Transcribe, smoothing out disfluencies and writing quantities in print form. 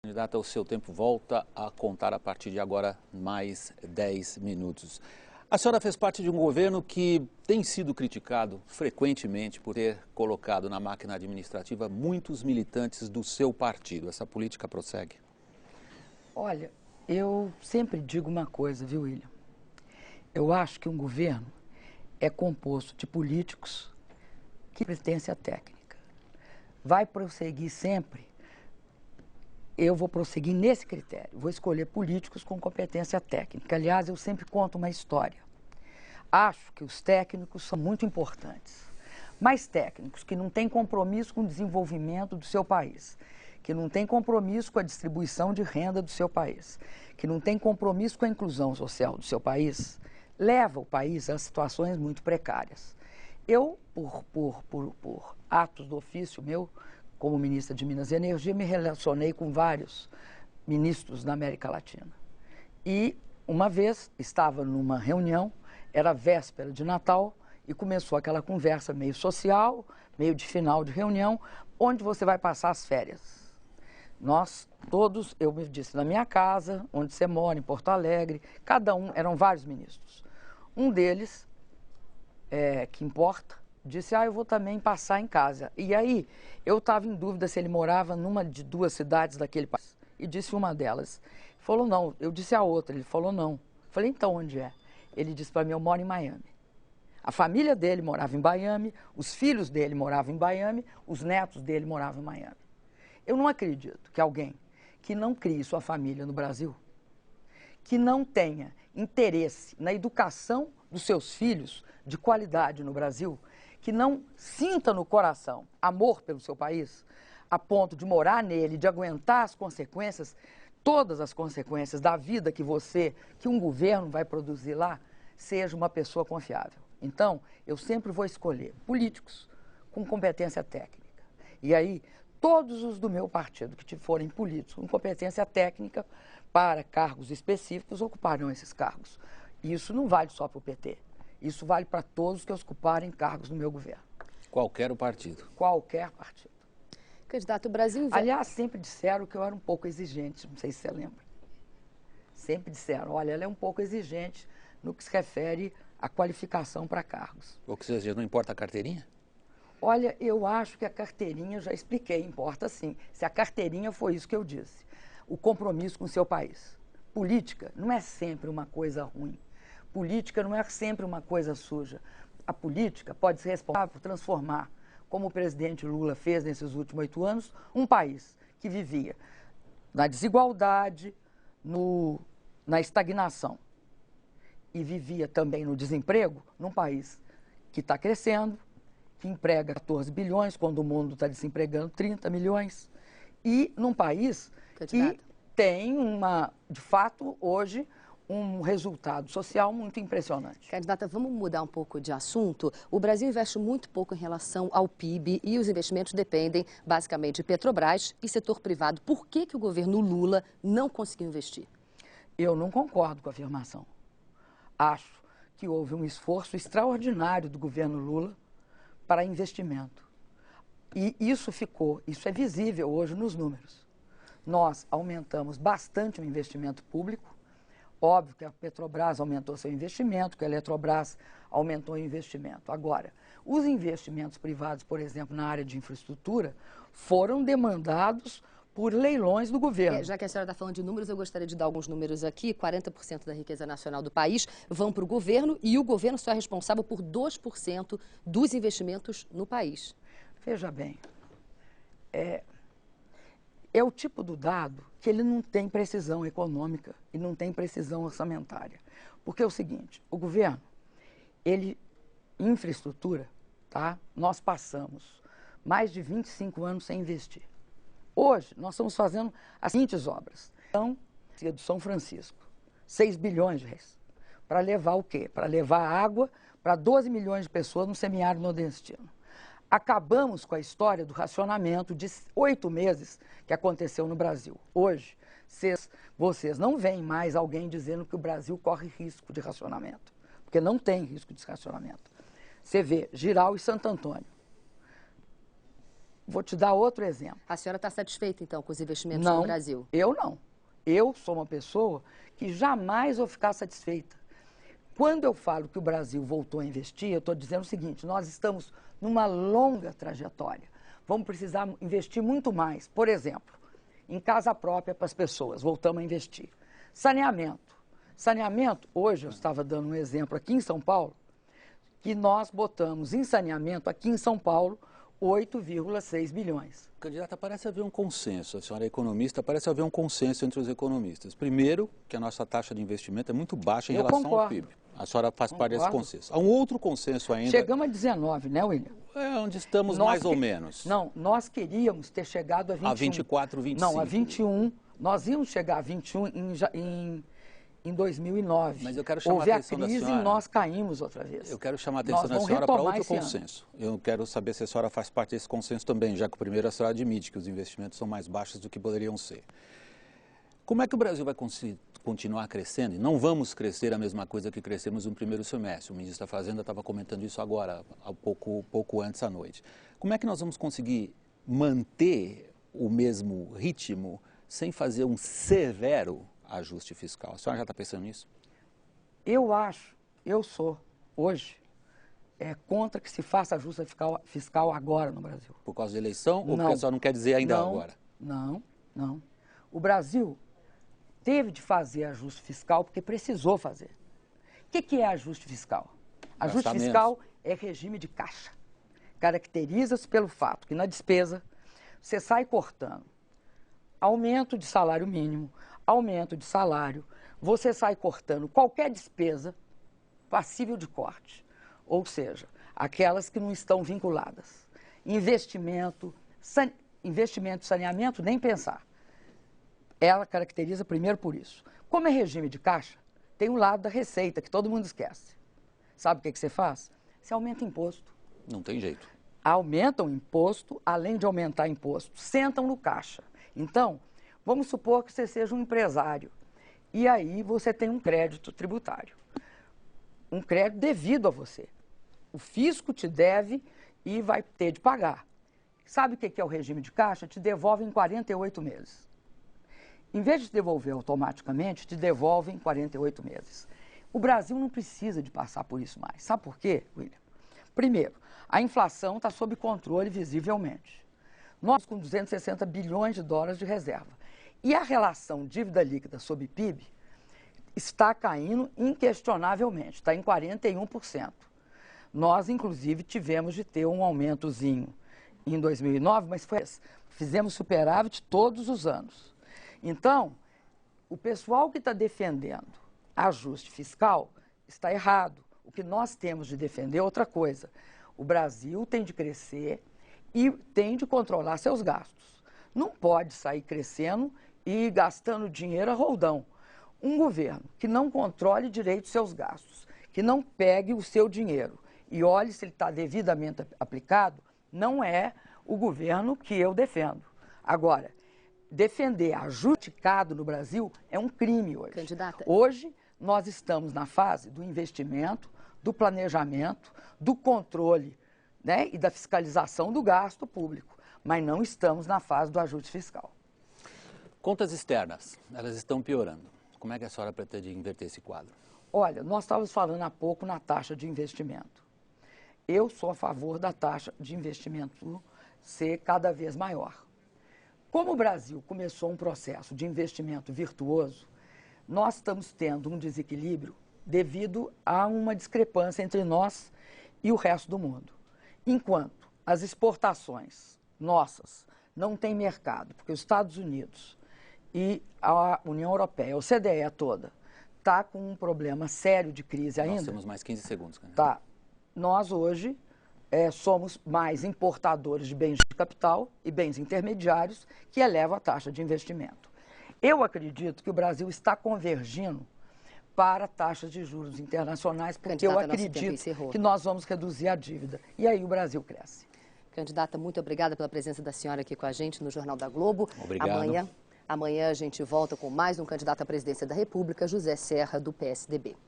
Candidata, o seu tempo volta a contar a partir de agora mais 10 minutos. A senhora fez parte de um governo que tem sido criticado frequentemente por ter colocado na máquina administrativa muitos militantes do seu partido. Essa política prossegue? Olha, eu sempre digo uma coisa, viu, William? Eu acho que um governo é composto de políticos que pertencem à técnica. Vai prosseguir sempre. Eu vou prosseguir nesse critério. Vou escolher políticos com competência técnica. Aliás, eu sempre conto uma história. Acho que os técnicos são muito importantes, mas técnicos que não têm compromisso com o desenvolvimento do seu país, que não têm compromisso com a distribuição de renda do seu país, que não têm compromisso com a inclusão social do seu país, leva o país a situações muito precárias. Eu, por atos do ofício meu, como ministra de Minas e Energia, me relacionei com vários ministros da América Latina. E uma vez estava numa reunião, era véspera de Natal, e começou aquela conversa meio social, meio de final de reunião, onde você vai passar as férias. Nós todos, eu me disse, na minha casa, onde você mora, em Porto Alegre, cada um, eram vários ministros. Um deles, que importa, disse, eu vou também passar em casa. E aí, eu estava em dúvida se ele morava numa de duas cidades daquele país. E disse uma delas. Falou, não. Eu disse a outra. Ele falou, não. Falei, então, onde é? Ele disse para mim, eu moro em Miami. A família dele morava em Miami, os filhos dele moravam em Miami, os netos dele moravam em Miami. Eu não acredito que alguém que não crie sua família no Brasil, que não tenha interesse na educação dos seus filhos de qualidade no Brasil, que não sinta no coração amor pelo seu país, a ponto de morar nele, de aguentar as consequências, todas as consequências da vida que um governo vai produzir lá, seja uma pessoa confiável. Então, eu sempre vou escolher políticos com competência técnica. E aí, todos os do meu partido que forem políticos com competência técnica para cargos específicos ocuparão esses cargos. E isso não vale só para o PT. Isso vale para todos que ocuparem cargos no meu governo. Qualquer o partido? Qualquer partido. Candidato, o Brasil... Aliás, sempre disseram que eu era um pouco exigente, não sei se você lembra. Sempre disseram, olha, ela é um pouco exigente no que se refere à qualificação para cargos. Ou seja, não importa a carteirinha? Olha, eu acho que a carteirinha, já expliquei, importa sim. Se a carteirinha foi isso que eu disse, o compromisso com o seu país. Política não é sempre uma coisa ruim. Política não é sempre uma coisa suja. A política pode ser responsável por transformar, como o presidente Lula fez nesses últimos 8 anos, um país que vivia na desigualdade, na estagnação e vivia também no desemprego, num país que está crescendo, que emprega 14 bilhões, quando o mundo está desempregando 30 milhões, e num país que tem de fato, hoje, um resultado social muito impressionante. Candidata, vamos mudar um pouco de assunto. O Brasil investe muito pouco em relação ao PIB e os investimentos dependem basicamente de Petrobras e setor privado. Por que o governo Lula não conseguiu investir? Eu não concordo com a afirmação. Acho que houve um esforço extraordinário do governo Lula para investimento. E isso é visível hoje nos números. Nós aumentamos bastante o investimento público. Óbvio que a Petrobras aumentou seu investimento, que a Eletrobras aumentou o investimento. Agora, os investimentos privados, por exemplo, na área de infraestrutura, foram demandados por leilões do governo. Já que a senhora está falando de números, eu gostaria de dar alguns números aqui. 40% da riqueza nacional do país vão para o governo e o governo só é responsável por 2% dos investimentos no país. Veja bem, é o tipo do dado que ele não tem precisão econômica e não tem precisão orçamentária. Porque é o seguinte, o governo, infraestrutura, tá? Nós passamos mais de 25 anos sem investir. Hoje, nós estamos fazendo as seguintes obras. Então, do São Francisco, 6 bilhões de reais. Para levar o quê? Para levar água para 12 milhões de pessoas no semiárido nordestino. Acabamos com a história do racionamento de 8 meses que aconteceu no Brasil. Hoje, vocês não veem mais alguém dizendo que o Brasil corre risco de racionamento, porque não tem risco de racionamento. Você vê Jirau e Santo Antônio. vou te dar outro exemplo. A senhora está satisfeita, então, com os investimentos Não, no Brasil? Eu não. Eu sou uma pessoa que jamais vou ficar satisfeita. Quando eu falo que o Brasil voltou a investir, eu estou dizendo o seguinte, nós estamos numa longa trajetória. Vamos precisar investir muito mais. Por exemplo, em casa própria para as pessoas, voltamos a investir. Saneamento. Saneamento, hoje eu estava dando um exemplo aqui em São Paulo, que nós botamos em saneamento aqui em São Paulo 8,6 bilhões. Candidata, parece haver um consenso, a senhora é economista, parece haver um consenso entre os economistas. Primeiro, que a nossa taxa de investimento é muito baixa em relação ao PIB. A senhora faz parte desse consenso. Há um outro consenso ainda... Chegamos a 19, né, William? É onde estamos mais ou menos. Não, nós queríamos ter chegado a 21. A 24, 25. Não, a 21. Nós íamos chegar a 21 em 2009. Mas eu quero chamar Houve a atenção a crise da senhora. E nós caímos outra vez. Eu quero chamar a atenção da senhora para outro consenso. Ano. Eu quero saber se a senhora faz parte desse consenso também, já que o primeiro a senhora admite que os investimentos são mais baixos do que poderiam ser. Como é que o Brasil vai continuar crescendo? E não vamos crescer a mesma coisa que crescemos no primeiro semestre. O ministro da Fazenda estava comentando isso agora, pouco antes à noite. Como é que nós vamos conseguir manter o mesmo ritmo sem fazer um severo ajuste fiscal? A senhora já está pensando nisso? Eu sou, hoje, contra que se faça ajuste fiscal agora no Brasil. Por causa da eleição? Não. Ou porque a senhora não quer dizer ainda agora? Não. O Brasil teve de fazer ajuste fiscal porque precisou fazer. O que é ajuste fiscal? Ajuste fiscal é regime de caixa. Caracteriza-se pelo fato que na despesa você sai cortando aumento de salário mínimo, aumento de salário, você sai cortando qualquer despesa passível de corte, ou seja, aquelas que não estão vinculadas. Investimento, saneamento, nem pensar. Ela caracteriza primeiro por isso. Como é regime de caixa, tem um lado da receita que todo mundo esquece. Sabe o que você faz? Você aumenta imposto. Não tem jeito. Aumentam o imposto, além de aumentar imposto, sentam no caixa. Então, vamos supor que você seja um empresário e aí você tem um crédito tributário. Um crédito devido a você. O fisco te deve e vai ter de pagar. Sabe o que é o regime de caixa? Te devolve em 48 meses. Em vez de te devolver automaticamente, te devolve em 48 meses. O Brasil não precisa de passar por isso mais. Sabe por quê, William? Primeiro, a inflação está sob controle visivelmente. Nós com 260 bilhões de dólares de reserva. E a relação dívida líquida sobre PIB está caindo inquestionavelmente, está em 41%. Nós, inclusive, tivemos de ter um aumentozinho em 2009, mas fizemos superávit todos os anos. Então, o pessoal que está defendendo ajuste fiscal está errado. O que nós temos de defender é outra coisa. O Brasil tem de crescer e tem de controlar seus gastos. Não pode sair crescendo e gastando dinheiro a roldão. Um governo que não controle direito seus gastos, que não pegue o seu dinheiro e olhe se ele está devidamente aplicado, não é o governo que eu defendo. Agora, defender ajuste no Brasil é um crime hoje. Candidata. Hoje, nós estamos na fase do investimento, do planejamento, do controle, né, e da fiscalização do gasto público, mas não estamos na fase do ajuste fiscal. Contas externas, elas estão piorando. Como é que a senhora pretende inverter esse quadro? Olha, nós estávamos falando há pouco na taxa de investimento. Eu sou a favor da taxa de investimento ser cada vez maior. Como o Brasil começou um processo de investimento virtuoso, nós estamos tendo um desequilíbrio devido a uma discrepância entre nós e o resto do mundo. Enquanto as exportações nossas não têm mercado, porque os Estados Unidos e a União Europeia, a OCDE toda, está com um problema sério de crise ainda. Nós temos mais 15 segundos. Né? Tá. Nós hoje somos mais importadores de bens de capital e bens intermediários, que eleva a taxa de investimento. Eu acredito que o Brasil está convergindo para taxas de juros internacionais, porque eu acredito que nós vamos reduzir a dívida. E aí o Brasil cresce. Candidata, muito obrigada pela presença da senhora aqui com a gente no Jornal da Globo. Obrigado. Amanhã a gente volta com mais um candidato à presidência da República, José Serra, do PSDB.